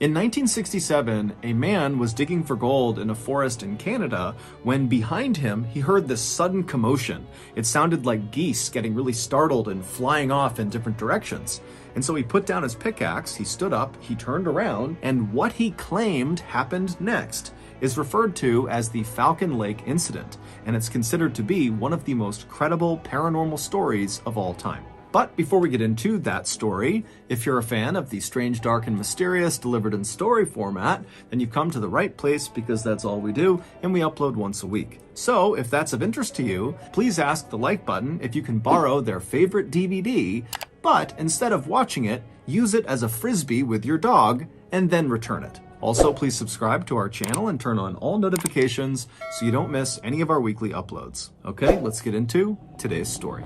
In 1967, a man was digging for gold in a forest in Canada when behind him he heard this sudden commotion. It sounded like geese getting really startled and flying off in different directions. And so he put down his pickaxe, he stood up, he turned around, and what he claimed happened next is referred to as the Falcon Lake incident, and it's considered to be one of the most credible paranormal stories of all time. But before we get into that story, if you're a fan of the strange, dark, and mysterious delivered in story format, then you've come to the right place because that's all we do, and we upload once a week. So if that's of interest to you, please ask the like button if you can borrow their favorite DVD, but instead of watching it, use it as a frisbee with your dog, and then return it. Also, please subscribe to our channel and turn on all notifications so you don't miss any of our weekly uploads. Okay, let's get into today's story.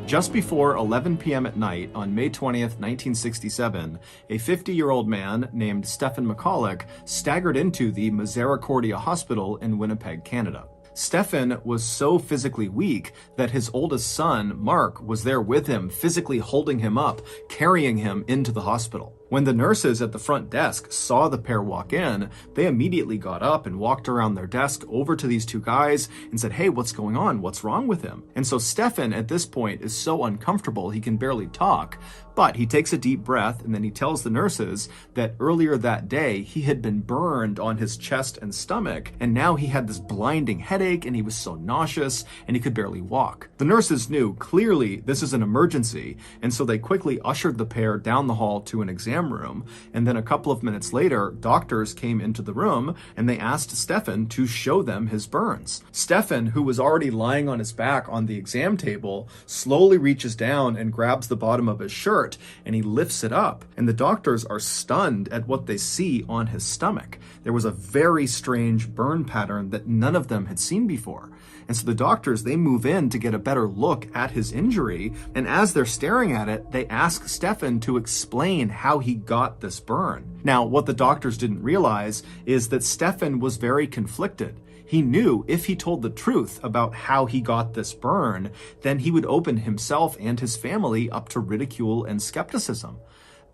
Just before 11 p.m. at night on May 20th, 1967, a 50-year-old man named Stephen McCulloch staggered into the Misericordia Hospital in Winnipeg, Canada. Stephen was so physically weak that his oldest son, Mark, was there with him, physically holding him up, carrying him into the hospital. When the nurses at the front desk saw the pair walk in, they immediately got up and walked around their desk over to these two guys and said, "Hey, what's going on? What's wrong with him?" And so Stephen at this point is so uncomfortable he can barely talk, but he takes a deep breath and then he tells the nurses that earlier that day he had been burned on his chest and stomach, and now he had this blinding headache and he was so nauseous and he could barely walk. The nurses knew clearly this is an emergency, and so they quickly ushered the pair down the hall to an exam room, and then a couple of minutes later, doctors came into the room and they asked Stephen to show them his burns. Stephen, who was already lying on his back on the exam table, slowly reaches down and grabs the bottom of his shirt and he lifts it up, and the doctors are stunned at what they see on his stomach. There was a very strange burn pattern that none of them had seen before. And so the doctors, they move in to get a better look at his injury, and as they're staring at it, they ask Stephen to explain how he got this burn. Now, what the doctors didn't realize is that Stephen was very conflicted. He knew if he told the truth about how he got this burn, then he would open himself and his family up to ridicule and skepticism.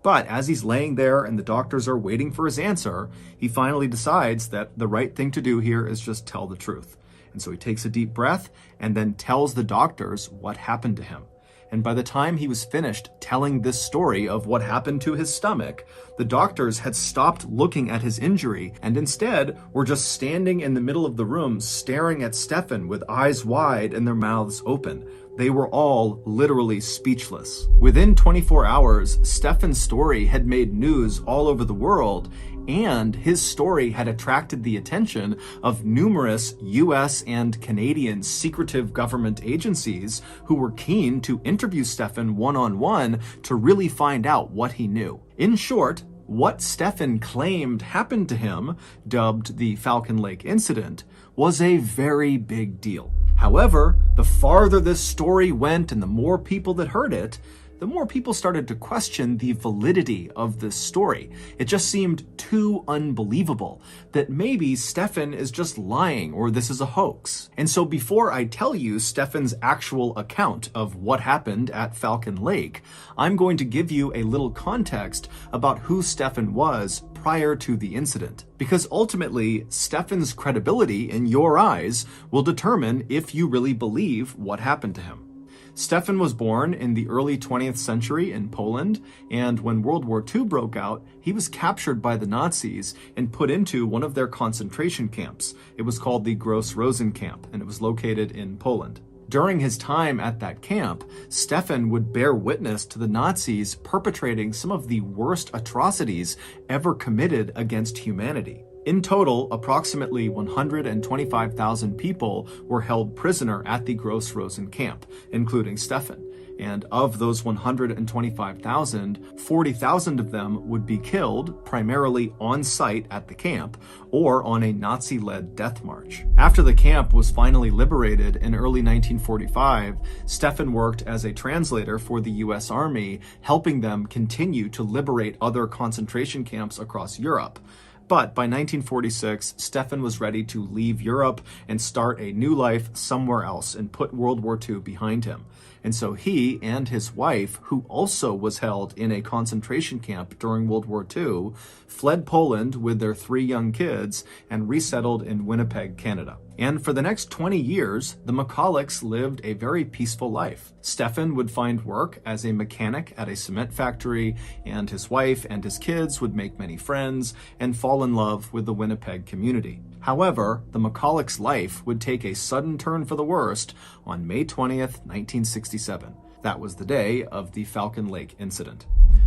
But as he's laying there and the doctors are waiting for his answer, he finally decides that the right thing to do here is just tell the truth. And so he takes a deep breath and then tells the doctors what happened to him. And by the time he was finished telling this story of what happened to his stomach, the doctors had stopped looking at his injury and instead were just standing in the middle of the room staring at Stephen with eyes wide and their mouths open. They were all literally speechless. Within 24 hours, Stephen's story had made news all over the world, and his story had attracted the attention of numerous US and Canadian secretive government agencies who were keen to interview Stephen one-on-one to really find out what he knew. In short, what Stephen claimed happened to him, dubbed the Falcon Lake incident, was a very big deal. However, the farther this story went and the more people that heard it, the more people started to question the validity of this story. It just seemed too unbelievable that maybe Stephen is just lying or this is a hoax. And so before I tell you Stephen's actual account of what happened at Falcon Lake, I'm going to give you a little context about who Stephen was prior to the incident. Because ultimately, Stephen's credibility in your eyes will determine if you really believe what happened to him. Stephen was born in the early 20th century in Poland, and when World War II broke out, he was captured by the Nazis and put into one of their concentration camps. It was called the Gross Rosen camp, and it was located in Poland. During his time at that camp, Stephen would bear witness to the Nazis perpetrating some of the worst atrocities ever committed against humanity. In total, approximately 125,000 people were held prisoner at the Gross Rosen camp, including Stephen. And of those 125,000, 40,000 of them would be killed, primarily on site at the camp, or on a Nazi-led death march. After the camp was finally liberated in early 1945, Stephen worked as a translator for the US Army, helping them continue to liberate other concentration camps across Europe. But by 1946, Stephen was ready to leave Europe and start a new life somewhere else and put World War II behind him. And so he and his wife, who also was held in a concentration camp during World War II, fled Poland with their 3 young kids and resettled in Winnipeg, Canada. And for the next 20 years, the McCullochs lived a very peaceful life. Stefan would find work as a mechanic at a cement factory, and his wife and his kids would make many friends and fall in love with the Winnipeg community. However, the McCullochs' life would take a sudden turn for the worst on May 20th, 1967. That was the day of the Falcon Lake incident.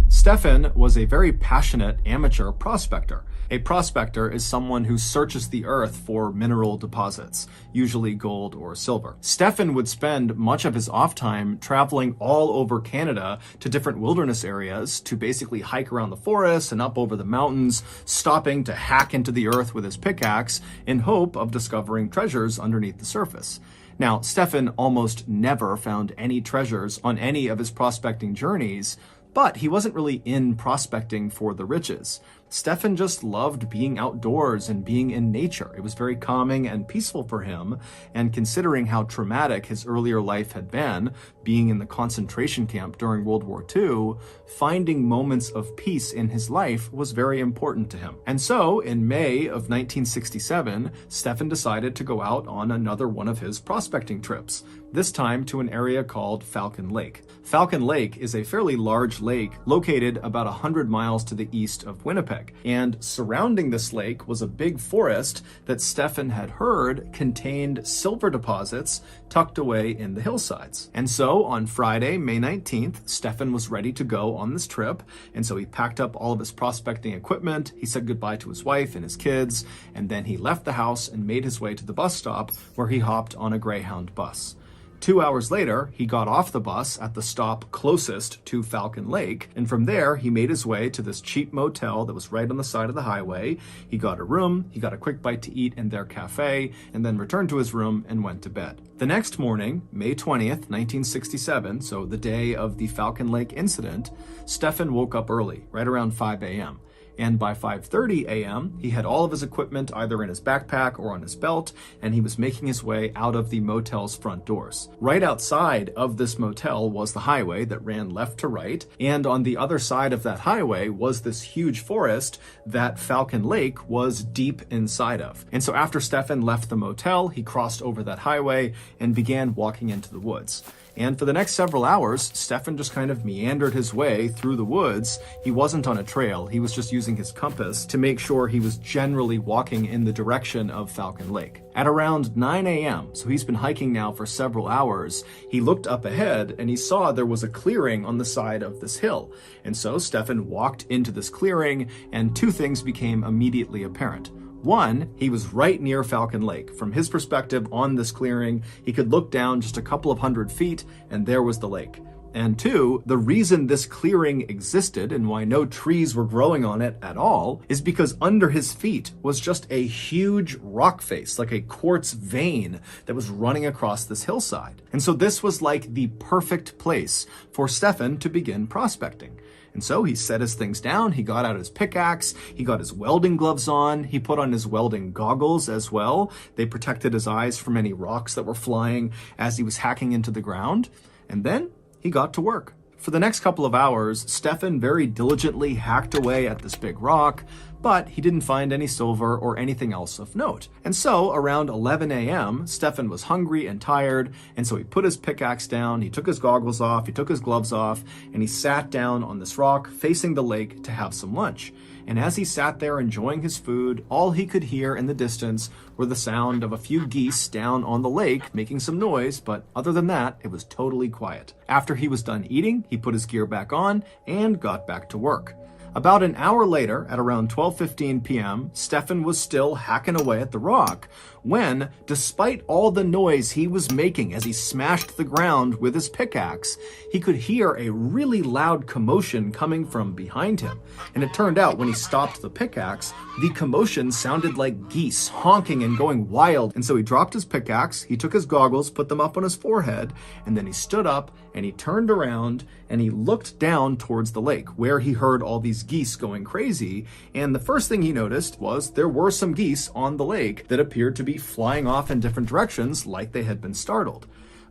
Stefan was a very passionate amateur prospector. A prospector is someone who searches the earth for mineral deposits, usually gold or silver. Stefan would spend much of his off time traveling all over Canada to different wilderness areas to basically hike around the forest and up over the mountains, stopping to hack into the earth with his pickaxe in hope of discovering treasures underneath the surface. Now, Stefan almost never found any treasures on any of his prospecting journeys, but he wasn't really in prospecting for the riches. Stefan just loved being outdoors and being in nature. It was very calming and peaceful for him, and considering how traumatic his earlier life had been, being in the concentration camp during World War II, finding moments of peace in his life was very important to him. And so, in May of 1967, Stefan decided to go out on another one of his prospecting trips, this time to an area called Falcon Lake. Falcon Lake is a fairly large lake located about 100 miles to the east of Winnipeg. And surrounding this lake was a big forest that Stefan had heard contained silver deposits tucked away in the hillsides. And so on Friday, May 19th, Stefan was ready to go on this trip. And so he packed up all of his prospecting equipment. He said goodbye to his wife and his kids. And then he left the house and made his way to the bus stop where he hopped on a Greyhound bus. 2 hours later, he got off the bus at the stop closest to Falcon Lake, and from there, he made his way to this cheap motel that was right on the side of the highway. He got a room, he got a quick bite to eat in their cafe, and then returned to his room and went to bed. The next morning, May 20th, 1967, so the day of the Falcon Lake incident, Stefan woke up early, right around 5 a.m. And by 5:30 a.m., he had all of his equipment either in his backpack or on his belt, and he was making his way out of the motel's front doors. Right outside of this motel was the highway that ran left to right, and on the other side of that highway was this huge forest that Falcon Lake was deep inside of. And so after Stefan left the motel, he crossed over that highway and began walking into the woods. And for the next several hours, Stefan just kind of meandered his way through the woods. He wasn't on a trail. He was just using his compass to make sure he was generally walking in the direction of Falcon Lake. At around 9 a.m., so he's been hiking now for several hours, he looked up ahead and he saw there was a clearing on the side of this hill. And so Stefan walked into this clearing, and 2 things became immediately apparent. One, he was right near Falcon Lake. From his perspective on this clearing, he could look down just a couple of 100 feet, and there was the lake. And 2, the reason this clearing existed and why no trees were growing on it at all is because under his feet was just a huge rock face, like a quartz vein that was running across this hillside. And so this was like the perfect place for Stefan to begin prospecting. And so he set his things down, he got out his pickaxe, he got his welding gloves on, he put on his welding goggles as well. They protected his eyes from any rocks that were flying as he was hacking into the ground. And then he got to work. For the next couple of hours, Stefan very diligently hacked away at this big rock, but he didn't find any silver or anything else of note. And so around 11 a.m., Stefan was hungry and tired, and so he put his pickaxe down, he took his goggles off, he took his gloves off, and he sat down on this rock facing the lake to have some lunch. And as he sat there enjoying his food, all he could hear in the distance were the sound of a few geese down on the lake making some noise, but other than that, it was totally quiet. After he was done eating, he put his gear back on and got back to work. About an hour later, at around 12:15 p.m., Stefan was still hacking away at the rock when, despite all the noise he was making as he smashed the ground with his pickaxe, he could hear a really loud commotion coming from behind him. And it turned out when he stopped the pickaxe, the commotion sounded like geese honking and going wild. And so he dropped his pickaxe, he took his goggles, put them up on his forehead, and then he stood up and he turned around and he looked down towards the lake where he heard all these geese going crazy. And the first thing he noticed was there were some geese on the lake that appeared to be flying off in different directions like they had been startled.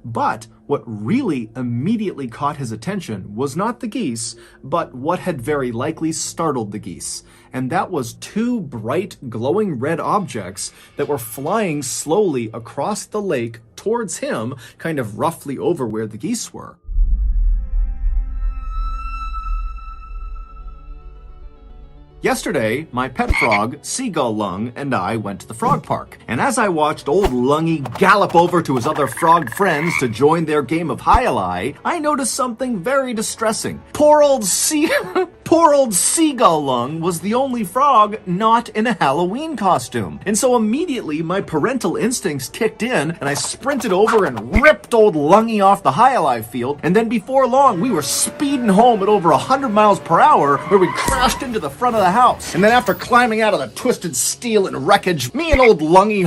But what really immediately caught his attention was not the geese, but what had very likely startled the geese. And that was two bright, glowing red objects that were flying slowly across the lake towards him, kind of roughly over where the geese were. Yesterday, my pet frog, Seagull Lung, and I went to the frog park. And as I watched old Lungy gallop over to his other frog friends to join their game of Hi-Li, I noticed something very distressing. Poor old Seagull Lung was the only frog not in a Halloween costume. And so immediately my parental instincts kicked in and I sprinted over and ripped old Lungy off the Hi-Li field. And then before long, we were speeding home at over 100 miles per hour where we crashed into the front of the house. And then after climbing out of the twisted steel and wreckage, me and old Lungy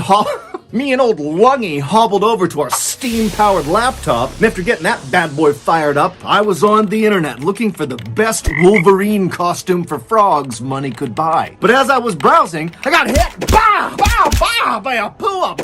hobbled over to our steam-powered laptop, and after getting that bad boy fired up, I was on the internet looking for the best Wolverine costume for frogs money could buy. But as I was browsing, I got hit by a pua,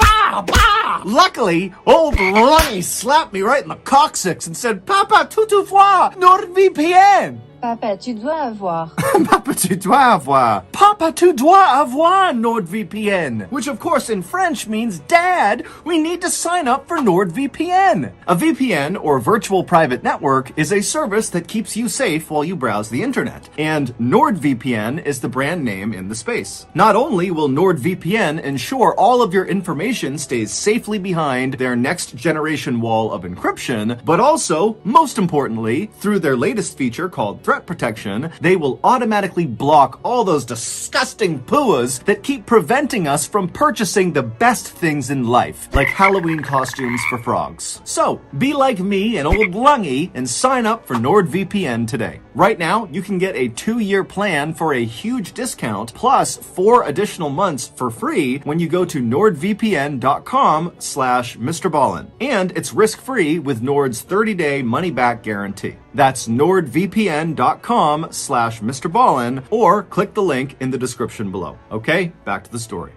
Luckily, old Lungy slapped me right in the coccyx and said, "Papa, toutefois, NordVPN." Papa, tu dois avoir. Papa, tu dois avoir. Papa, tu dois avoir NordVPN. Which, of course, in French means, Dad, we need to sign up for NordVPN. A VPN, or virtual private network, is a service that keeps you safe while you browse the internet. And NordVPN is the brand name in the space. Not only will NordVPN ensure all of your information stays safely behind their next generation wall of encryption, but also, most importantly, through their latest feature called Threat Protection, they will automatically block all those disgusting puas that keep preventing us from purchasing the best things in life, like Halloween costumes for frogs. So, be like me and old Lungy and sign up for NordVPN today. Right now, you can get a 2-year plan for a huge discount, plus 4 additional months for free when you go to nordvpn.com/Mr. Ballin. And it's risk-free with Nord's 30-day money-back guarantee. That's nordvpn.com/Mr. Ballin, or click the link in the description below. Okay, back to the story.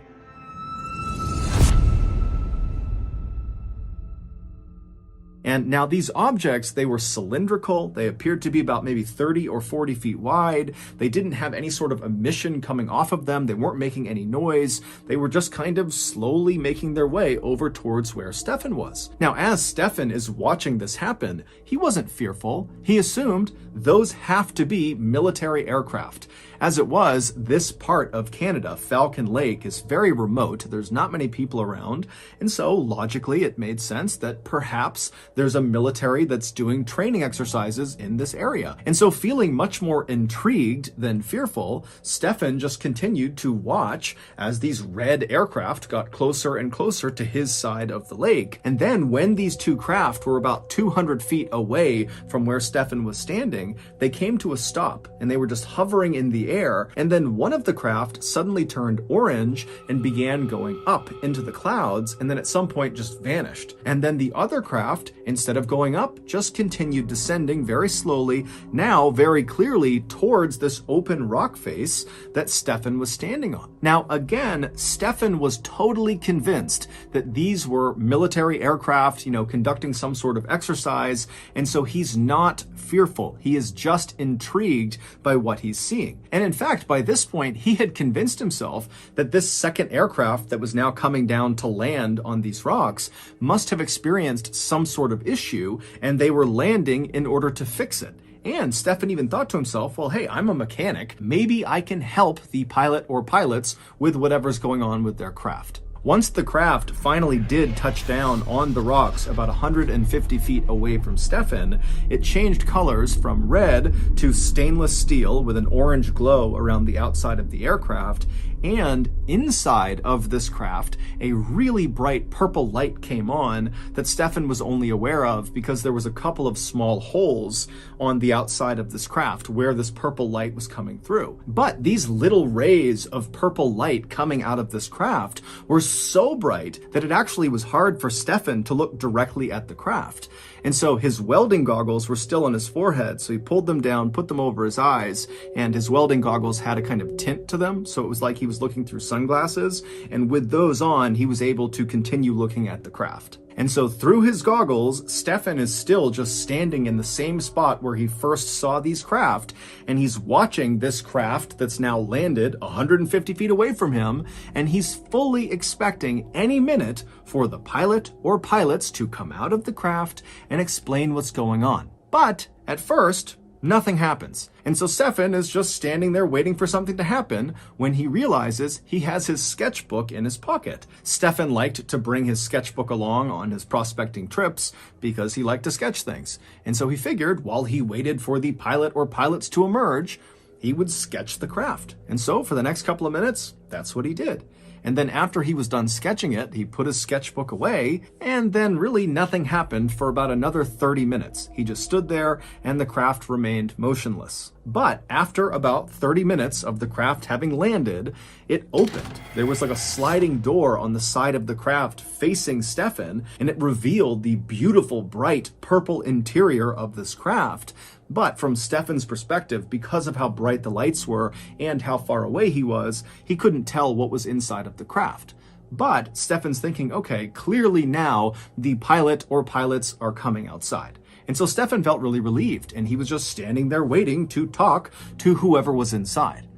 And now these objects, they were cylindrical. They appeared to be about maybe 30 or 40 feet wide. They didn't have any sort of emission coming off of them. They weren't making any noise. They were just kind of slowly making their way over towards where Stefan was. Now, as Stefan is watching this happen, he wasn't fearful. He assumed those have to be military aircraft. As it was, this part of Canada, Falcon Lake, is very remote. There's not many people around. And so, logically, it made sense that perhaps there's a military that's doing training exercises in this area. And so, feeling much more intrigued than fearful, Stefan just continued to watch as these red aircraft got closer and closer to his side of the lake. And then when these two craft were about 200 feet away from where Stefan was standing, they came to a stop and they were just hovering in the air. And then one of the craft suddenly turned orange and began going up into the clouds, and then at some point just vanished. And then the other craft, instead of going up, just continued descending very slowly, now very clearly towards this open rock face that Stefan was standing on. Now, again, Stefan was totally convinced that these were military aircraft, conducting some sort of exercise, and so he's not fearful. He is just intrigued by what he's seeing. And in fact, by this point, he had convinced himself that this second aircraft that was now coming down to land on these rocks must have experienced some sort of issue, and they were landing in order to fix it. And Stefan even thought to himself, well, hey, I'm a mechanic. Maybe I can help the pilot or pilots with whatever's going on with their craft. Once the craft finally did touch down on the rocks about 150 feet away from Stefan, it changed colors from red to stainless steel with an orange glow around the outside of the aircraft, and inside of this craft, a really bright purple light came on that Stefan was only aware of because there was a couple of small holes on the outside of this craft where this purple light was coming through. But these little rays of purple light coming out of this craft were so bright that it actually was hard for Stefan to look directly at the craft. And so his welding goggles were still on his forehead, so he pulled them down, put them over his eyes, and his welding goggles had a kind of tint to them, so it was like he was was looking through sunglasses, and with those on, he was able to continue looking at the craft. And so through his goggles, Stefan is still just standing in the same spot where he first saw these craft, and he's watching this craft that's now landed 150 feet away from him, and he's fully expecting any minute for the pilot or pilots to come out of the craft and explain what's going on. But at first, nothing happens. And so Stefan is just standing there waiting for something to happen when he realizes he has his sketchbook in his pocket. Stefan liked to bring his sketchbook along on his prospecting trips because he liked to sketch things. And so he figured while he waited for the pilot or pilots to emerge, he would sketch the craft. And so for the next couple of minutes, that's what he did. And then after he was done sketching it, he put his sketchbook away, and then really nothing happened for about another 30 minutes. He just stood there, and the craft remained motionless. But after about 30 minutes of the craft having landed, it opened. There was like a sliding door on the side of the craft facing Stefan, and it revealed the beautiful, bright purple interior of this craft. But from Stefan's perspective, because of how bright the lights were and how far away he was, he couldn't tell what was inside of the craft. But Stefan's thinking, okay, clearly now the pilot or pilots are coming outside. And so Stefan felt really relieved, and he was just standing there waiting to talk to whoever was inside.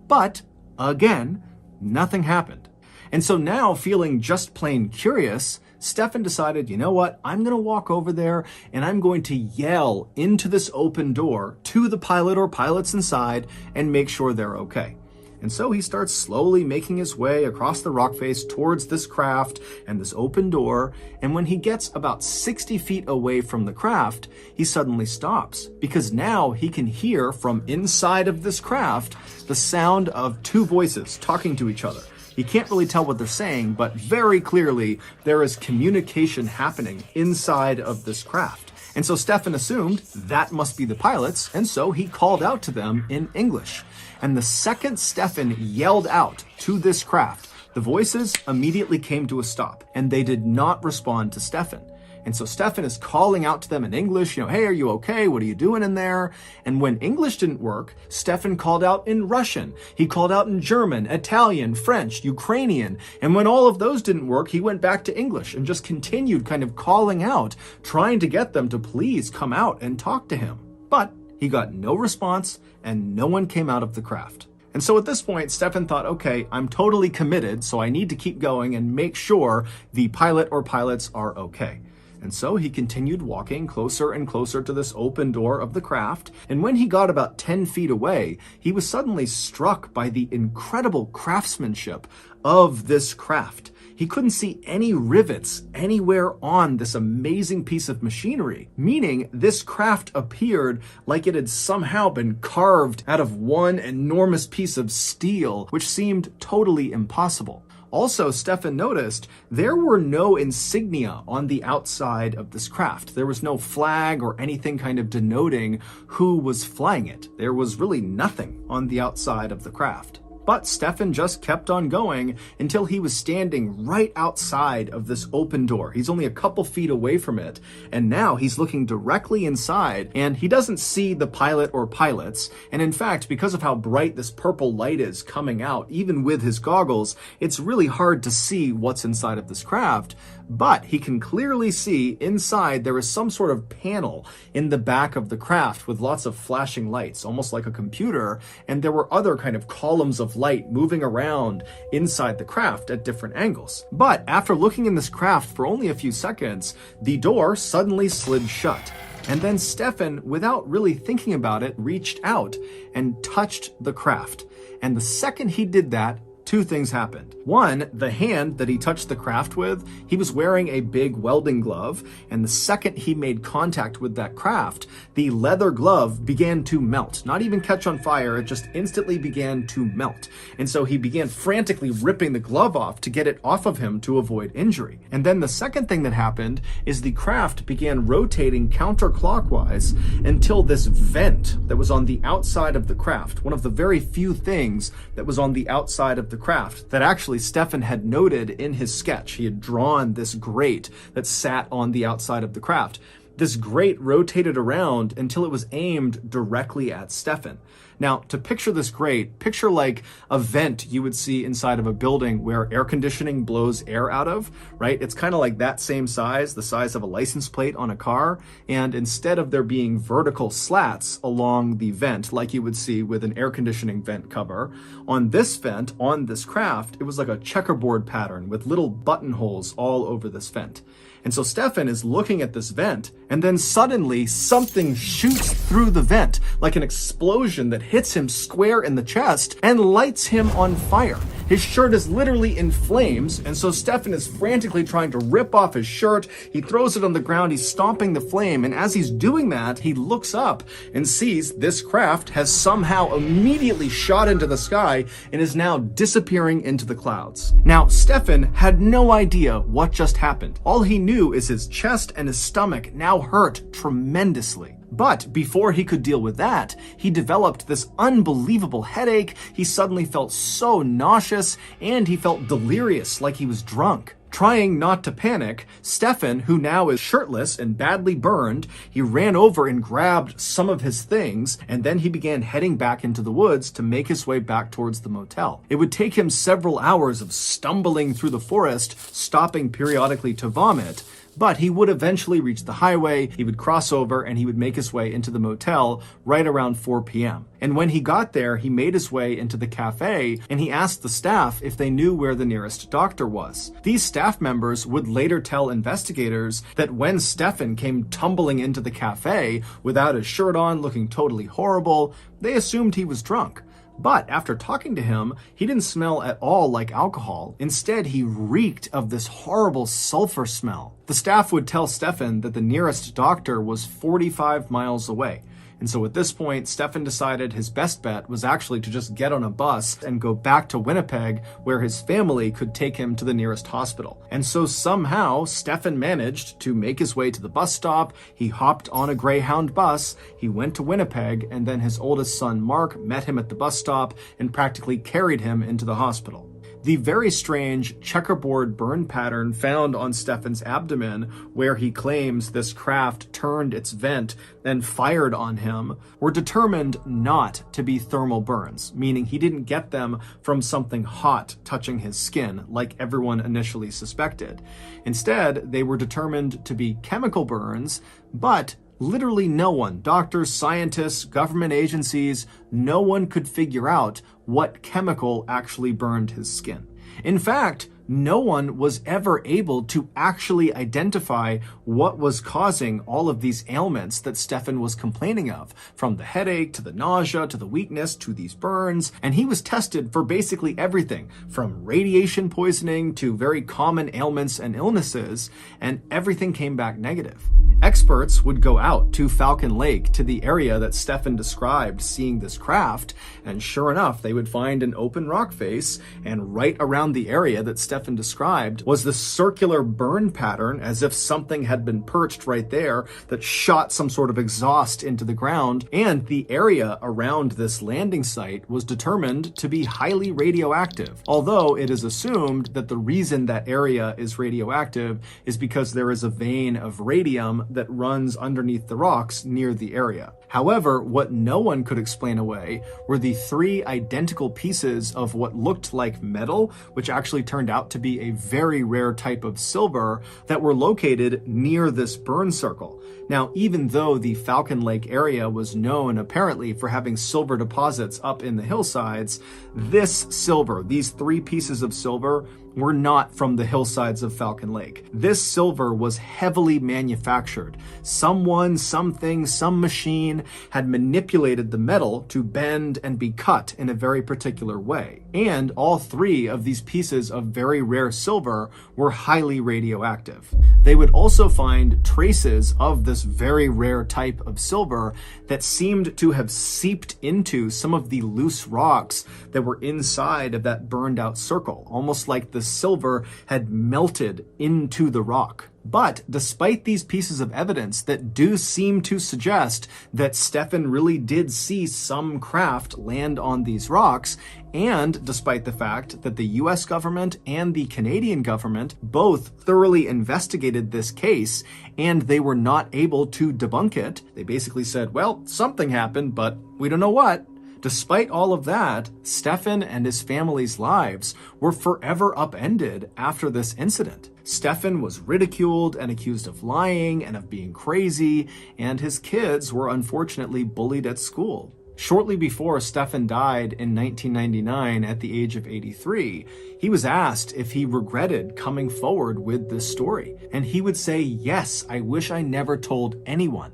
But again, nothing happened. And so now, feeling just plain curious, Stefan decided, you know what, I'm going to walk over there and I'm going to yell into this open door to the pilot or pilots inside and make sure they're okay. And so he starts slowly making his way across the rock face towards this craft and this open door. And when he gets about 60 feet away from the craft, he suddenly stops because now he can hear from inside of this craft the sound of two voices talking to each other. He can't really tell what they're saying, but very clearly there is communication happening inside of this craft. And so Stefan assumed that must be the pilots, and so he called out to them in English. And the second Stefan yelled out to this craft, the voices immediately came to a stop, and they did not respond to Stefan. And so Stefan is calling out to them in English, hey, are you okay? What are you doing in there? And when English didn't work, Stefan called out in Russian. He called out in German, Italian, French, Ukrainian. And when all of those didn't work, he went back to English and just continued kind of calling out, trying to get them to please come out and talk to him. But he got no response and no one came out of the craft. And so at this point, Stefan thought, okay, I'm totally committed, so I need to keep going and make sure the pilot or pilots are okay. And so he continued walking closer and closer to this open door of the craft, and when he got about 10 feet away, he was suddenly struck by the incredible craftsmanship of this craft. He couldn't see any rivets anywhere on this amazing piece of machinery, meaning this craft appeared like it had somehow been carved out of one enormous piece of steel, which seemed totally impossible. Also, Stefan noticed there were no insignia on the outside of this craft. There was no flag or anything kind of denoting who was flying it. There was really nothing on the outside of the craft. But Stefan just kept on going until he was standing right outside of this open door. He's only a couple feet away from it, and now he's looking directly inside, and he doesn't see the pilot or pilots. And in fact, because of how bright this purple light is coming out, even with his goggles, it's really hard to see what's inside of this craft. But he can clearly see inside there is some sort of panel in the back of the craft with lots of flashing lights, almost like a computer, and there were other kind of columns of light moving around inside the craft at different angles. But after looking in this craft for only a few seconds, the door suddenly slid shut. And then Stefan, without really thinking about it, reached out and touched the craft. And the second he did that, two things happened. One, the hand that he touched the craft with, he was wearing a big welding glove, and the second he made contact with that craft, the leather glove began to melt. Not even catch on fire, it just instantly began to melt. And so he began frantically ripping the glove off to get it off of him to avoid injury. And then the second thing that happened is the craft began rotating counterclockwise until this vent that was on the outside of the craft, one of the very few things that was on the outside of the craft that actually Stefan had noted in his sketch. He had drawn this grate that sat on the outside of the craft. This grate rotated around until it was aimed directly at Stefan. Now, to picture this great, picture like a vent you would see inside of a building where air conditioning blows air out of, right? It's kind of like that same size, the size of a license plate on a car. And instead of there being vertical slats along the vent, like you would see with an air conditioning vent cover, on this vent, on this craft, it was like a checkerboard pattern with little buttonholes all over this vent. And so Stefan is looking at this vent, and then suddenly something shoots through the vent, like an explosion that hits him square in the chest and lights him on fire. His shirt is literally in flames, and so Stefan is frantically trying to rip off his shirt. He throws it on the ground, he's stomping the flame, and as he's doing that, he looks up and sees this craft has somehow immediately shot into the sky and is now disappearing into the clouds. Now, Stefan had no idea what just happened. All he knew is his chest and his stomach now hurt tremendously. But before he could deal with that, he developed this unbelievable headache. He suddenly felt so nauseous, and he felt delirious, like he was drunk. Trying not to panic, Stefan, who now is shirtless and badly burned, he ran over and grabbed some of his things, and then he began heading back into the woods to make his way back towards the motel. It would take him several hours of stumbling through the forest, stopping periodically to vomit, but he would eventually reach the highway, he would cross over, and he would make his way into the motel right around 4 p.m. And when he got there, he made his way into the cafe, and he asked the staff if they knew where the nearest doctor was. These staff members would later tell investigators that when Stefan came tumbling into the cafe without his shirt on, looking totally horrible, they assumed he was drunk. But after talking to him, he didn't smell at all like alcohol. Instead, he reeked of this horrible sulfur smell. The staff would tell Stefan that the nearest doctor was 45 miles away. And so at this point, Stefan decided his best bet was actually to just get on a bus and go back to Winnipeg, where his family could take him to the nearest hospital. And so somehow, Stefan managed to make his way to the bus stop. He hopped on a Greyhound bus, he went to Winnipeg, and then his oldest son, Mark, met him at the bus stop and practically carried him into the hospital. The very strange checkerboard burn pattern found on Stefan's abdomen, where he claims this craft turned its vent and fired on him, were determined not to be thermal burns, meaning he didn't get them from something hot touching his skin, like everyone initially suspected. Instead, they were determined to be chemical burns, but literally no one, doctors, scientists, government agencies, no one could figure out what chemical actually burned his skin. In fact, no one was ever able to actually identify what was causing all of these ailments that Stefan was complaining of, from the headache to the nausea to the weakness to these burns. And he was tested for basically everything, from radiation poisoning to very common ailments and illnesses, and everything came back negative. Experts would go out to Falcon Lake, to the area that Stefan described seeing this craft, and sure enough, they would find an open rock face, and right around the area that Stefan described was this circular burn pattern, as if something had been perched right there that shot some sort of exhaust into the ground, and the area around this landing site was determined to be highly radioactive, although it is assumed that the reason that area is radioactive is because there is a vein of radium that runs underneath the rocks near the area. However, what no one could explain away were the 3 identical pieces of what looked like metal, which actually turned out to be a very rare type of silver, that were located near this burn circle. Now, even though the Falcon Lake area was known apparently for having silver deposits up in the hillsides, this silver, these 3 pieces of silver, were not from the hillsides of Falcon Lake. This silver was heavily manufactured. Someone, something, some machine had manipulated the metal to bend and be cut in a very particular way. And all 3 of these pieces of very rare silver were highly radioactive. They would also find traces of this very rare type of silver that seemed to have seeped into some of the loose rocks that were inside of that burned out circle, almost like the silver had melted into the rock. But despite these pieces of evidence that do seem to suggest that Stefan really did see some craft land on these rocks, and despite the fact that the US government and the Canadian government both thoroughly investigated this case and they were not able to debunk it, they basically said, well, something happened, but we don't know what. Despite all of that, Stefan and his family's lives were forever upended after this incident. Stefan was ridiculed and accused of lying and of being crazy, and his kids were unfortunately bullied at school. Shortly before Stefan died in 1999 at the age of 83, he was asked if he regretted coming forward with this story. And he would say, yes, I wish I never told anyone.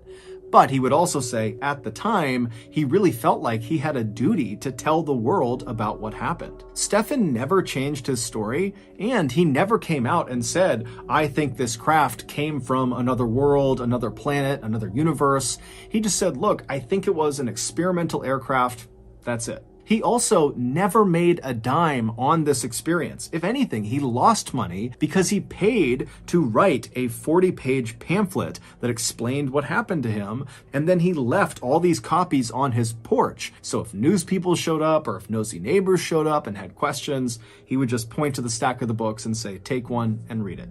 But he would also say, at the time, he really felt like he had a duty to tell the world about what happened. Stefan never changed his story, and he never came out and said, I think this craft came from another world, another planet, another universe. He just said, look, I think it was an experimental aircraft. That's it. He also never made a dime on this experience. If anything, he lost money because he paid to write a 40-page pamphlet that explained what happened to him, and then he left all these copies on his porch. So if news people showed up or if nosy neighbors showed up and had questions, he would just point to the stack of the books and say, take one and read it.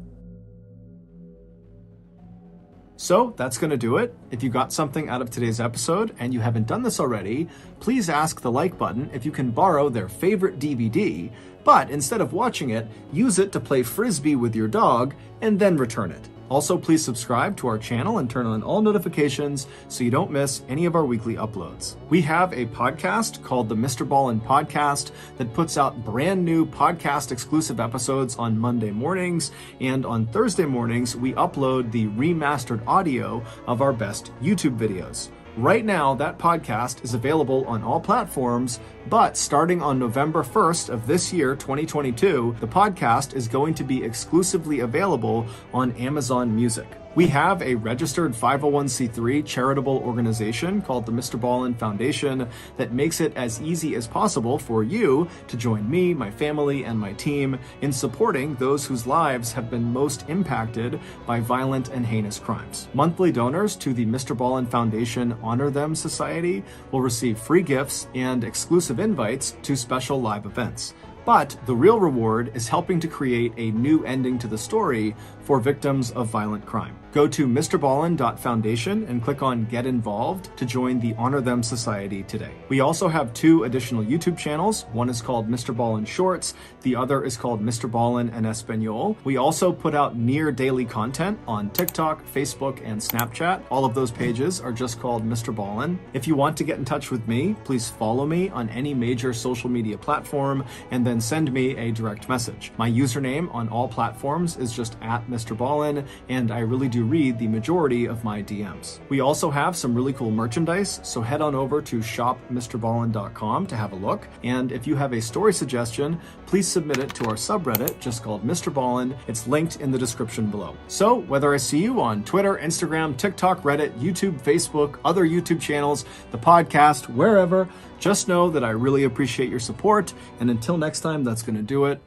So that's going to do it. If you got something out of today's episode and you haven't done this already, please ask the like button if you can borrow their favorite DVD, but instead of watching it, use it to play frisbee with your dog and then return it. Also, please subscribe to our channel and turn on all notifications so you don't miss any of our weekly uploads. We have a podcast called the Mr. Ballin Podcast that puts out brand new podcast exclusive episodes on Monday mornings, and on Thursday mornings, we upload the remastered audio of our best YouTube videos. Right now, that podcast is available on all platforms, but starting on November 1st of this year, 2022, the podcast is going to be exclusively available on Amazon Music. We have a registered 501c3 charitable organization called the Mr. Ballin Foundation that makes it as easy as possible for you to join me, my family, and my team in supporting those whose lives have been most impacted by violent and heinous crimes. Monthly donors to the Mr. Ballin Foundation Honor Them Society will receive free gifts and exclusive invites to special live events. But the real reward is helping to create a new ending to the story for victims of violent crime. Go to mrballin.foundation and click on Get Involved to join the Honor Them Society today. We also have 2 additional YouTube channels. One is called Mr. Ballin Shorts. The other is called Mr. Ballin en Espanol. We also put out near daily content on TikTok, Facebook, and Snapchat. All of those pages are just called Mr. Ballin. If you want to get in touch with me, please follow me on any major social media platform and then send me a direct message. My username on all platforms is just @Mr. Ballin, and I really do read the majority of my DMs. We also have some really cool merchandise, so head on over to shopmrballin.com to have a look. And if you have a story suggestion, please submit it to our subreddit just called Mr. Ballin. It's linked in the description below. So whether I see you on Twitter, Instagram, TikTok, Reddit, YouTube, Facebook, other YouTube channels, the podcast, wherever, just know that I really appreciate your support. And until next time, that's going to do it.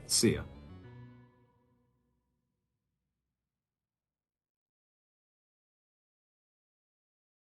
See ya.